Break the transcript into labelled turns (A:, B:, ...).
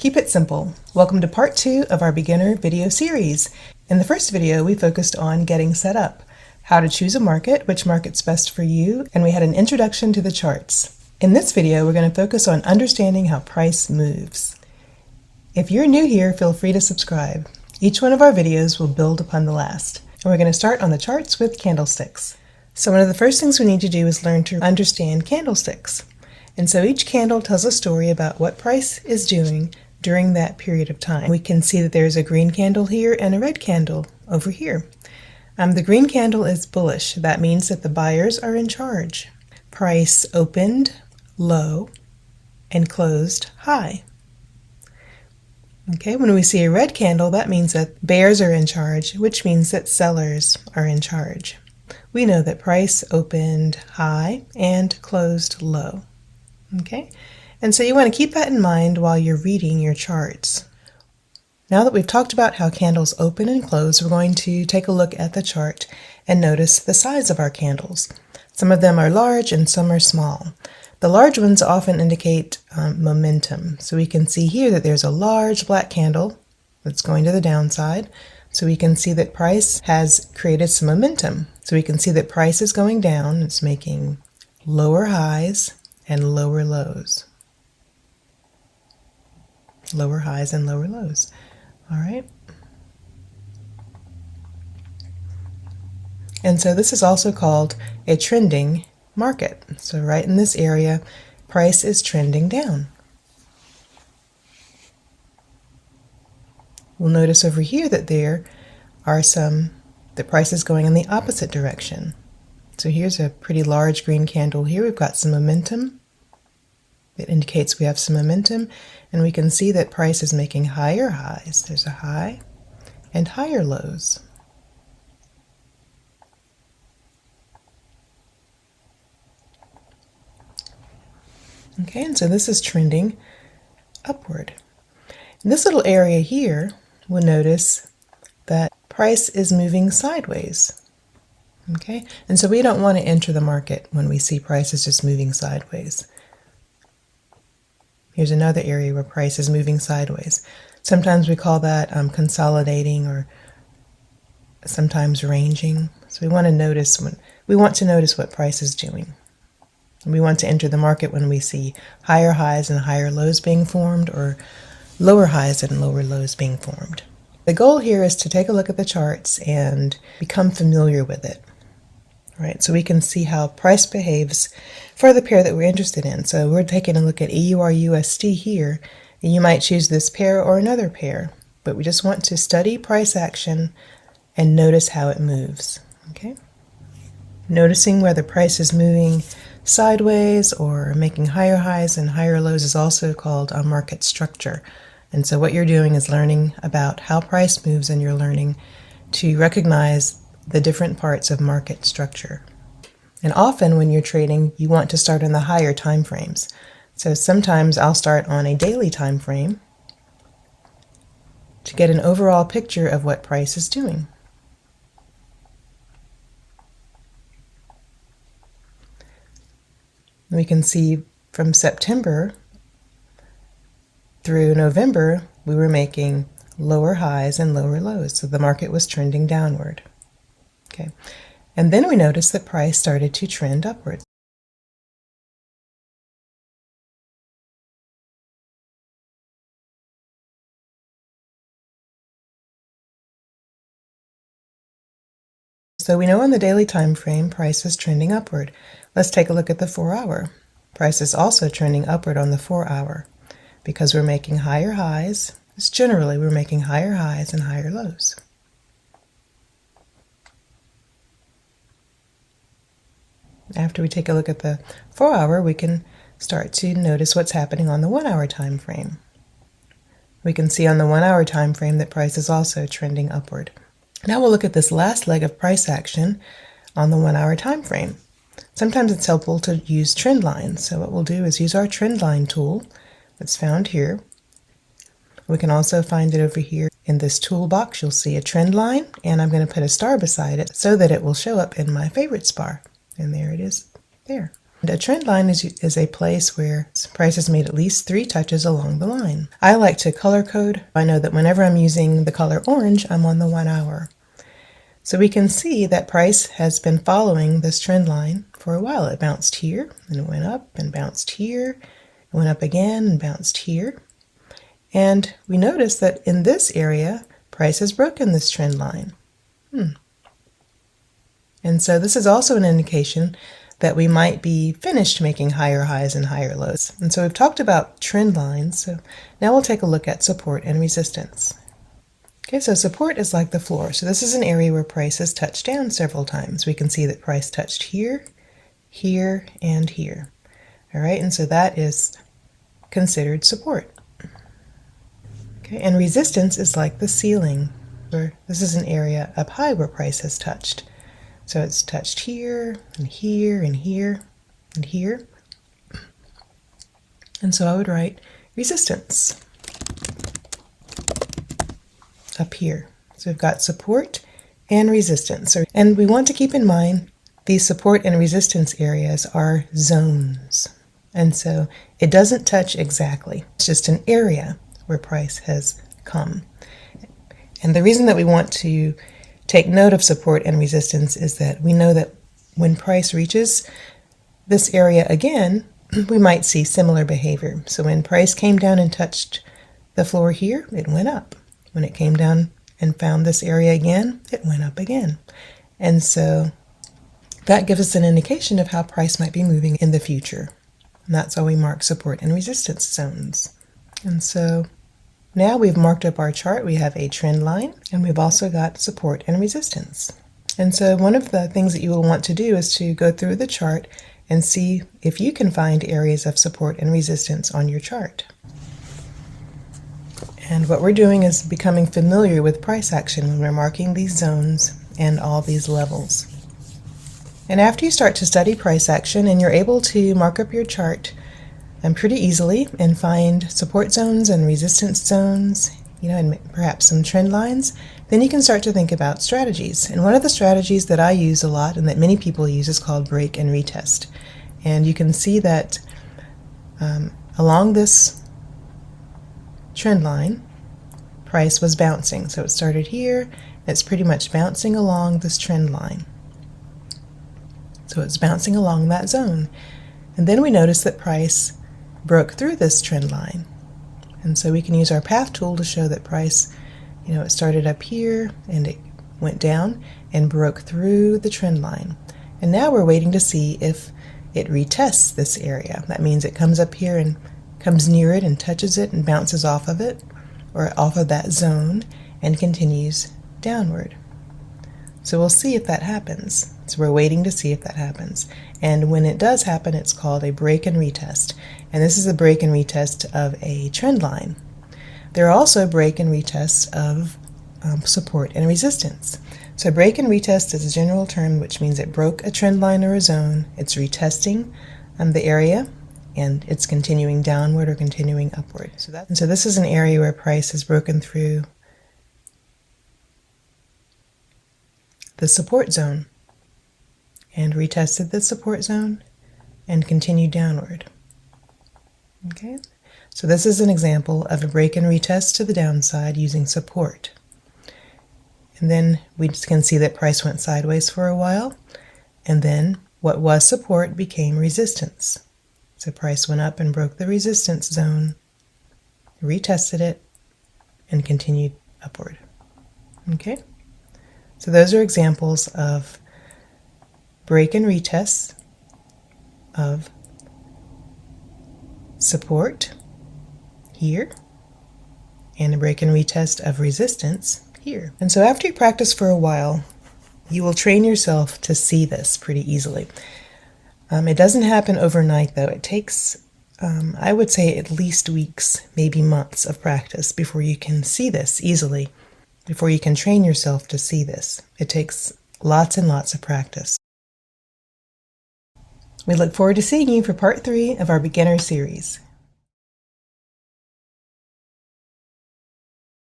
A: Keep it simple. Welcome to part 2 of our beginner video series. In the first video, we focused on getting set up, how to choose a market, which market's best for you, and we had an introduction to the charts. In this video, we're going to focus on understanding how price moves. If you're new here, feel free to subscribe. Each one of our videos will build upon the last. And we're going to start on the charts with candlesticks. So one of the first things we need to do is learn to understand candlesticks. And so each candle tells a story about what price is doing during that period of time. We can see that there's a green candle here and a red candle over here. The green candle is bullish. That means that the buyers are in charge. Price opened low and closed high. Okay, when we see a red candle, that means that bears are in charge, which means that sellers are in charge. We know that price opened high and closed low. Okay, and so you want to keep that in mind while you're reading your charts. Now that we've talked about how candles open and close, we're going to take a look at the chart and notice the size of our candles. Some of them are large and some are small. The large ones often indicate momentum. So we can see here that there's a large black candle that's going to the downside. So we can see that price has created some momentum. So we can see that price is going down. It's making lower highs and lower lows. Lower highs and lower lows. All right. And so this is also called a trending market. So right in this area, price is trending down. We'll notice over here that there are the price is going in the opposite direction. So here's a pretty large green candle here. We've got some momentum. It indicates we have some momentum, and we can see that price is making higher highs. There's a high and higher lows. Okay, and so this is trending upward. In this little area here, we'll notice that price is moving sideways. Okay, and so we don't want to enter the market when we see prices just moving sideways. Here's another area where price is moving sideways. Sometimes we call that consolidating, or sometimes ranging. So we want to notice what price is doing. And we want to enter the market when we see higher highs and higher lows being formed, or lower highs and lower lows being formed. The goal here is to take a look at the charts and become familiar with it. Right, so we can see how price behaves for the pair that we're interested in. So we're taking a look at EUR/USD here, and you might choose this pair or another pair, but we just want to study price action and notice how it moves. Okay, noticing whether price is moving sideways or making higher highs and higher lows is also called a market structure. And so what you're doing is learning about how price moves, and you're learning to recognize the different parts of market structure. And often when you're trading, you want to start on the higher time frames. So sometimes I'll start on a daily time frame to get an overall picture of what price is doing. We can see from September through November, we were making lower highs and lower lows. So the market was trending downward. Okay, and then we noticed that price started to trend upwards. So we know on the daily time frame, price is trending upward. Let's take a look at the 4-hour. Price is also trending upward on the 4-hour because we're making higher highs. Generally, we're making higher highs and higher lows. After we take a look at the 4-hour, we can start to notice what's happening on the 1-hour time frame. We can see on the 1-hour time frame that price is also trending upward. Now we'll look at this last leg of price action on the 1-hour time frame. Sometimes it's helpful to use trend lines. So what we'll do is use our trend line tool that's found here. We can also find it over here in this toolbox. You'll see a trend line, and I'm going to put a star beside it so that it will show up in my favorites bar. And there it is there. A trend line is a place where price has made at least 3 touches along the line. I like to color code. I know that whenever I'm using the color orange, I'm on the 1 hour. So we can see that price has been following this trend line for a while. It bounced here, and it went up and bounced here, it went up again and bounced here. And we notice that in this area, price has broken this trend line. And so this is also an indication that we might be finished making higher highs and higher lows. And so we've talked about trend lines, so now we'll take a look at support and resistance. Okay, so support is like the floor. So this is an area where price has touched down several times. We can see that price touched here, here, and here. All right, and so that is considered support. Okay, and resistance is like the ceiling, where this is an area up high where price has touched. So it's touched here, and here, and here, and here. And so I would write resistance up here. So we've got support and resistance. And we want to keep in mind these support and resistance areas are zones. And so it doesn't touch exactly. It's just an area where price has come. And the reason that we want to take note of support and resistance is that we know that when price reaches this area again, we might see similar behavior. So when price came down and touched the floor here, it went up. When it came down and found this area again, it went up again. And so that gives us an indication of how price might be moving in the future. And that's how we mark support and resistance zones. And so now we've marked up our chart. We have a trend line, and we've also got support and resistance. And so one of the things that you will want to do is to go through the chart and see if you can find areas of support and resistance on your chart. And what we're doing is becoming familiar with price action when we're marking these zones and all these levels. And after you start to study price action and you're able to mark up your chart pretty easily and find support zones and resistance zones, and perhaps some trend lines, then you can start to think about strategies. And one of the strategies that I use a lot and that many people use is called break and retest. And you can see that along this trend line, price was bouncing. So it started here, it's pretty much bouncing along this trend line. So it's bouncing along that zone. And then we notice that price broke through this trend line. And so we can use our path tool to show that price, it started up here and it went down and broke through the trend line. And now we're waiting to see if it retests this area. That means it comes up here and comes near it and touches it and bounces off of it or off of that zone and continues downward. So we'll see if that happens. So we're waiting to see if that happens. And when it does happen, it's called a break and retest. And this is a break and retest of a trend line. There are also break and retests of support and resistance. So break and retest is a general term which means it broke a trend line or a zone. It's retesting the area, and it's continuing downward or continuing upward. So this is an area where price has broken through the support zone and retested the support zone and continued downward. Okay, so this is an example of a break and retest to the downside using support. And then we can see that price went sideways for a while, and then what was support became resistance. So price went up and broke the resistance zone, retested it, and continued upward. Okay, so those are examples of break and retests of support here and a break and retest of resistance here. And so after you practice for a while, you will train yourself to see this pretty easily. It doesn't happen overnight though. It takes, I would say, at least weeks, maybe months of practice before you can see this easily, before you can train yourself to see this. It takes lots and lots of practice. We look forward to seeing you for part 3 of our beginner series.